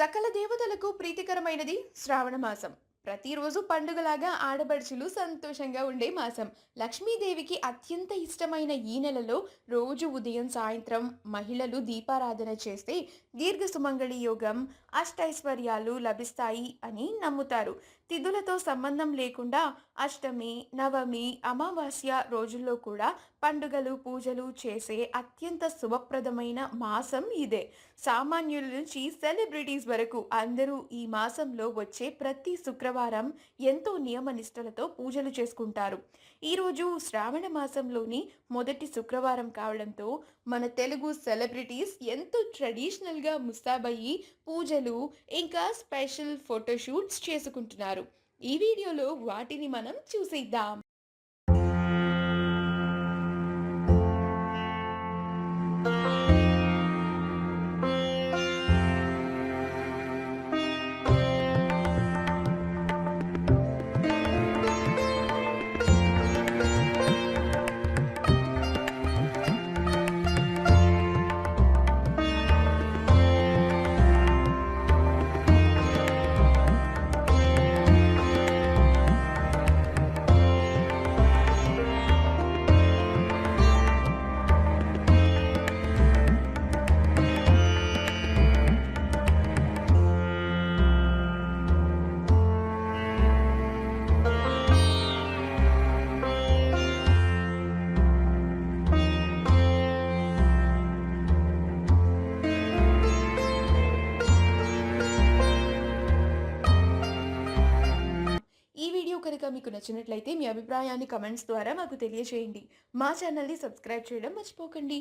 సకల దేవతలకు ప్రీతికరమైనది శ్రావణ మాసం. ప్రతిరోజు పండుగలాగా ఆడపడుచులు సంతోషంగా ఉండే మాసం. లక్ష్మీదేవికి అత్యంత ఇష్టమైన ఈ నెలలో రోజు ఉదయం సాయంత్రం మహిళలు దీపారాధన చేస్తే దీర్ఘ సుమంగళి యోగం, అష్టైశ్వర్యాలు లభిస్తాయి అని నమ్ముతారు. తిథులతో సంబంధం లేకుండా అష్టమి, నవమి, అమావాస్య రోజుల్లో కూడా పండుగలు పూజలు చేసే అత్యంత శుభప్రదమైన మాసం ఇదే. సామాన్యుల నుంచి సెలబ్రిటీస్ వరకు అందరూ ఈ మాసంలో వచ్చే ప్రతి శుక్రవారం ఎంతో నియమనిష్టలతో పూజలు చేసుకుంటారు. ఈరోజు శ్రావణ మాసంలోని మొదటి శుక్రవారం కావడంతో మన తెలుగు సెలబ్రిటీస్ ఎంతో ట్రెడిషనల్గా ముస్తాబయ్యి పూజలు ఇంకా స్పెషల్ ఫోటోషూట్స్ చేసుకుంటున్నారు. ఈ వీడియోలో వాటిని మనం చూసేద్దాం. ఈ వీడియో కనుక మీకు నచ్చినట్లయితే మీ అభిప్రాయాన్ని కమెంట్స్ ద్వారా మాకు తెలియజేయండి. మా ఛానల్ని సబ్స్క్రైబ్ చేయడం మర్చిపోకండి.